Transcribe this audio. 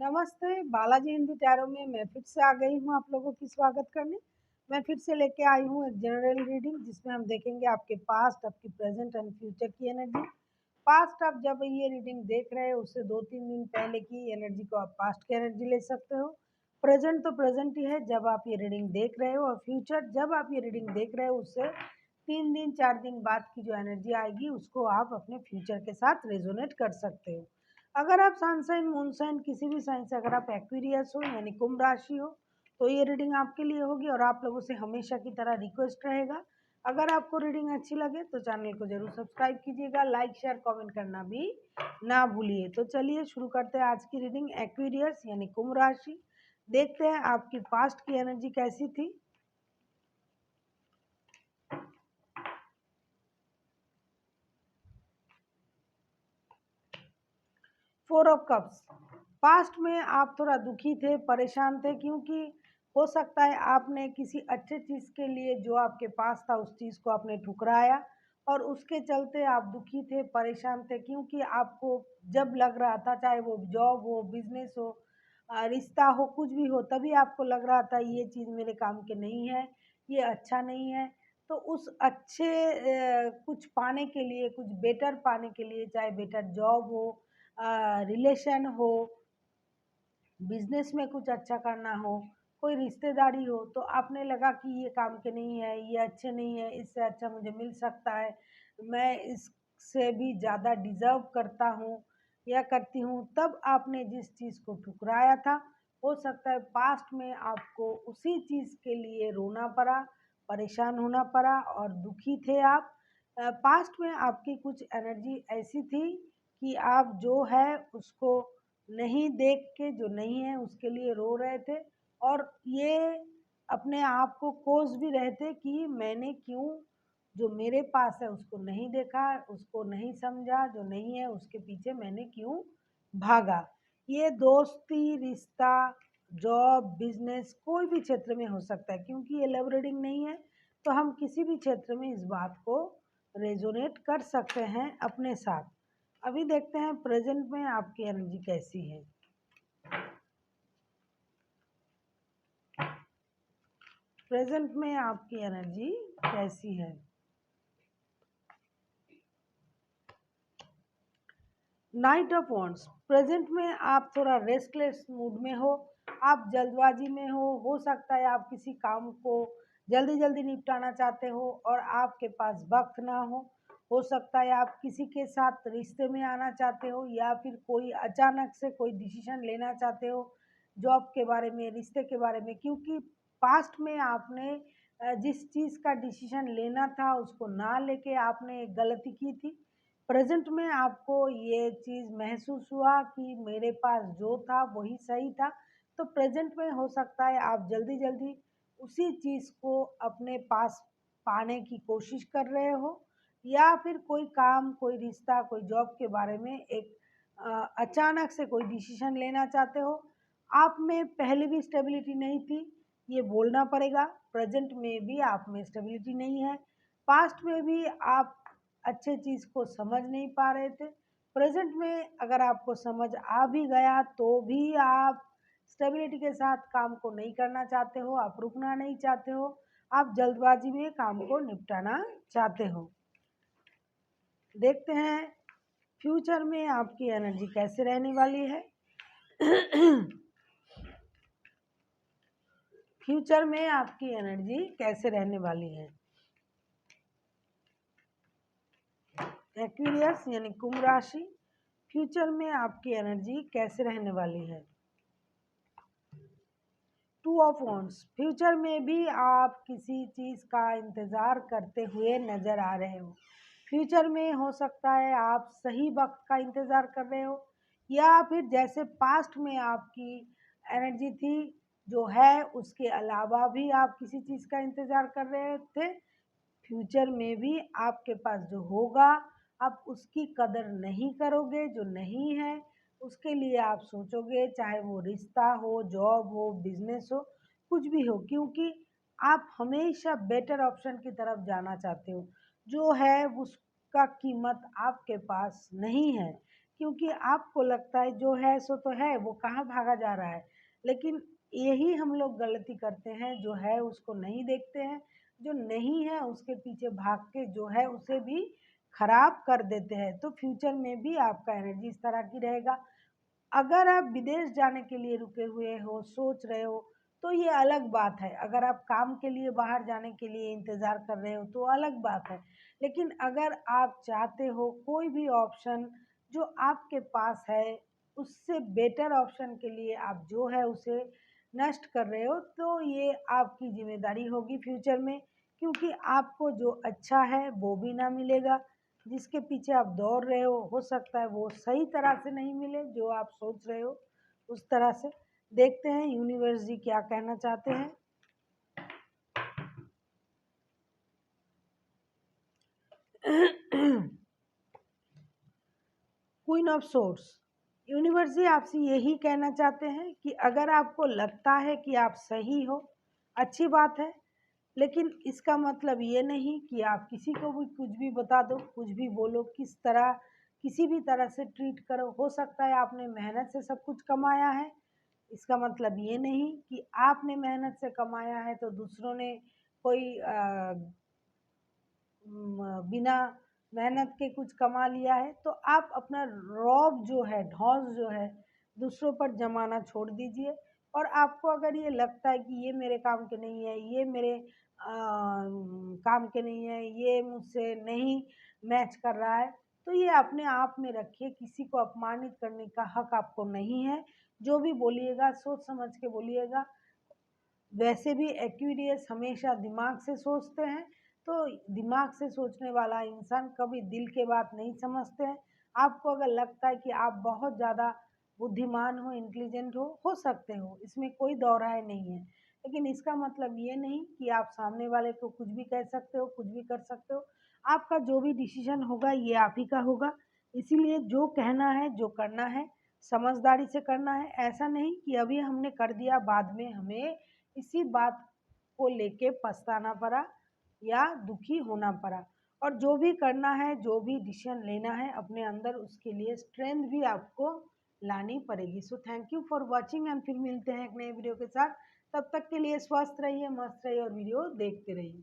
नमस्ते, बालाजी हिंदी टैरो में मैं फिर से आ गई हूँ आप लोगों की स्वागत करने। मैं फिर से लेके आई हूँ एक जनरल रीडिंग जिसमें हम देखेंगे आपके पास्ट, आपकी प्रेजेंट एंड फ्यूचर की एनर्जी। पास्ट आप जब ये रीडिंग देख रहे हो उससे 2-3 दिन पहले की एनर्जी को आप पास्ट की एनर्जी ले सकते हो। प्रेजेंट तो प्रेजेंट ही है जब आप ये रीडिंग देख रहे हो, और फ्यूचर जब आप ये रीडिंग देख रहे हो उससे 3 दिन 4 दिन बाद की जो एनर्जी आएगी उसको आप अपने फ्यूचर के साथ रेजोनेट कर सकते हो। अगर आप सन साइन, मून साइन, किसी भी साइन से अगर आप एक्वेरियस हो यानी कुंभ राशि हो तो ये रीडिंग आपके लिए होगी। और आप लोगों से हमेशा की तरह रिक्वेस्ट रहेगा, अगर आपको रीडिंग अच्छी लगे तो चैनल को जरूर सब्सक्राइब कीजिएगा, लाइक शेयर कमेंट करना भी ना भूलिए। तो चलिए शुरू करते हैं आज की रीडिंग। एक्वेरियस यानी कुंभ राशि, देखते हैं आपकी पास्ट की एनर्जी कैसी थी। फोर ऑफ कप्स, पास्ट में आप थोड़ा दुखी थे, परेशान थे, क्योंकि हो सकता है आपने किसी अच्छे चीज़ के लिए जो आपके पास था उस चीज़ को आपने ठुकराया और उसके चलते आप दुखी थे, परेशान थे। क्योंकि आपको जब लग रहा था, चाहे वो जॉब हो, बिजनेस हो, रिश्ता हो, कुछ भी हो, तभी आपको लग रहा था ये चीज़ मेरे काम के नहीं है, ये अच्छा नहीं है। तो उस अच्छे कुछ पाने के लिए, कुछ बेटर पाने के लिए, चाहे बेटर जॉब हो, रिलेशन हो, बिजनेस में कुछ अच्छा करना हो, कोई रिश्तेदारी हो, तो आपने लगा कि ये काम के नहीं है, ये अच्छे नहीं है, इससे अच्छा मुझे मिल सकता है, मैं इससे भी ज़्यादा डिज़र्व करता हूँ या करती हूँ। तब आपने जिस चीज़ को ठुकराया था, हो सकता है पास्ट में आपको उसी चीज़ के लिए रोना पड़ा, परेशान होना पड़ा और दुखी थे आप। पास्ट में आपकी कुछ एनर्जी ऐसी थी कि आप जो है उसको नहीं देख के, जो नहीं है उसके लिए रो रहे थे, और ये अपने आप को कोस भी रहे थे कि मैंने क्यों जो मेरे पास है उसको नहीं देखा, उसको नहीं समझा, जो नहीं है उसके पीछे मैंने क्यों भागा। ये दोस्ती, रिश्ता, जॉब, बिजनेस, कोई भी क्षेत्र में हो सकता है, क्योंकि ये लव रीडिंग नहीं है। तो हम किसी भी क्षेत्र में इस बात को रेजोनेट कर सकते हैं अपने साथ। अभी देखते हैं प्रेजेंट में आपकी एनर्जी कैसी है। प्रेजेंट में आपकी एनर्जी कैसी है। नाइट ऑफ वॉन्ड्स, प्रेजेंट में आप थोड़ा रेस्टलेस मूड में हो, आप जल्दबाजी में हो सकता है आप किसी काम को जल्दी जल्दी निपटाना चाहते हो और आपके पास वक्त ना हो सकता है आप किसी के साथ रिश्ते में आना चाहते हो या फिर कोई अचानक से कोई डिसीजन लेना चाहते हो जॉब के बारे में, रिश्ते के बारे में, क्योंकि पास्ट में आपने जिस चीज़ का डिसीजन लेना था उसको ना लेके आपने एक गलती की थी। प्रेजेंट में आपको ये चीज़ महसूस हुआ कि मेरे पास जो था वही सही था। तो प्रेजेंट में हो सकता है आप जल्दी जल्दी उसी चीज़ को अपने पास पाने की कोशिश कर रहे हो, या फिर कोई काम, कोई रिश्ता, कोई जॉब के बारे में एक अचानक से कोई डिसीजन लेना चाहते हो। आप में पहले भी स्टेबिलिटी नहीं थी, ये बोलना पड़ेगा। प्रेजेंट में भी आप में स्टेबिलिटी नहीं है। पास्ट में भी आप अच्छे चीज़ को समझ नहीं पा रहे थे। प्रेजेंट में अगर आपको समझ आ भी गया तो भी आप स्टेबिलिटी के साथ काम को नहीं करना चाहते हो, आप रुकना नहीं चाहते हो, आप जल्दबाजी में काम को निपटाना चाहते हो। देखते हैं फ्यूचर में आपकी एनर्जी कैसे रहने वाली है। फ्यूचर में आपकी एनर्जी कैसे रहने वाली है। एक्वेरियस यानी कुंभ राशि, फ्यूचर में आपकी एनर्जी कैसे रहने वाली है। टू ऑफ वॉन्ड्स, फ्यूचर में भी आप किसी चीज़ का इंतज़ार करते हुए नज़र आ रहे हो। फ्यूचर में हो सकता है आप सही वक्त का इंतज़ार कर रहे हो, या फिर जैसे पास्ट में आपकी एनर्जी थी जो है उसके अलावा भी आप किसी चीज़ का इंतज़ार कर रहे थे। फ्यूचर में भी आपके पास जो होगा आप उसकी कदर नहीं करोगे, जो नहीं है उसके लिए आप सोचोगे, चाहे वो रिश्ता हो, जॉब हो, बिजनेस हो, कुछ भी हो, क्योंकि आप हमेशा बेटर ऑप्शन की तरफ जाना चाहते हो। जो है उसका कीमत आपके पास नहीं है, क्योंकि आपको लगता है जो है सो तो है, वो कहाँ भागा जा रहा है। लेकिन यही हम लोग गलती करते हैं, जो है उसको नहीं देखते हैं, जो नहीं है उसके पीछे भाग के जो है उसे भी खराब कर देते हैं। तो फ्यूचर में भी आपका एनर्जी इस तरह की रहेगा। अगर आप विदेश जाने के लिए रुके हुए हो, सोच रहे हो, तो ये अलग बात है। अगर आप काम के लिए बाहर जाने के लिए इंतज़ार कर रहे हो, तो अलग बात है। लेकिन अगर आप चाहते हो कोई भी ऑप्शन जो आपके पास है, उससे बेटर ऑप्शन के लिए आप जो है उसे नष्ट कर रहे हो, तो ये आपकी ज़िम्मेदारी होगी फ्यूचर में, क्योंकि आपको जो अच्छा है, वो भी ना मिलेगा। जिसके पीछे आप दौड़ रहे हो सकता है वो सही तरह से नहीं मिले, जो आप सोच रहे हो उस तरह से। देखते हैं यूनिवर्स जी क्या कहना चाहते हैं। क्वीन ऑफ सोर्स, यूनिवर्स जी आपसे यही कहना चाहते हैं कि अगर आपको लगता है कि आप सही हो, अच्छी बात है, लेकिन इसका मतलब ये नहीं कि आप किसी को भी कुछ भी बता दो, कुछ भी बोलो, किस तरह किसी भी तरह से ट्रीट करो। हो सकता है आपने मेहनत से सब कुछ कमाया है, इसका मतलब ये नहीं कि आपने मेहनत से कमाया है तो दूसरों ने कोई बिना मेहनत के कुछ कमा लिया है। तो आप अपना रौब जो है, ढौस जो है, दूसरों पर जमाना छोड़ दीजिए। और आपको अगर ये लगता है कि ये मेरे काम के नहीं है, ये मेरे काम के नहीं है, ये मुझसे नहीं मैच कर रहा है, तो ये अपने आप में रखिए। किसी को अपमानित करने का हक आपको नहीं है। जो भी बोलिएगा सोच समझ के बोलिएगा। वैसे भी एक्वेरियस हमेशा दिमाग से सोचते हैं, तो दिमाग से सोचने वाला इंसान कभी दिल के बात नहीं समझते हैं। आपको अगर लगता है कि आप बहुत ज़्यादा बुद्धिमान हो, इंटेलिजेंट हो सकते हो, इसमें कोई दो राय नहीं है। लेकिन इसका मतलब ये नहीं कि आप सामने वाले को कुछ भी कह सकते हो, कुछ भी कर सकते हो। आपका जो भी डिसीजन होगा ये आप ही का होगा। इसीलिए जो कहना है, जो करना है, समझदारी से करना है। ऐसा नहीं कि अभी हमने कर दिया, बाद में हमें इसी बात को लेके पछताना पड़ा या दुखी होना पड़ा। और जो भी करना है, जो भी डिसीजन लेना है अपने अंदर, उसके लिए स्ट्रेंथ भी आपको लानी पड़ेगी। So thank you for watching and फिर मिलते हैं एक नए वीडियो के साथ। तब तक के लिए स्वस्थ रहिए, मस्त रहिए और वीडियो देखते रहिए।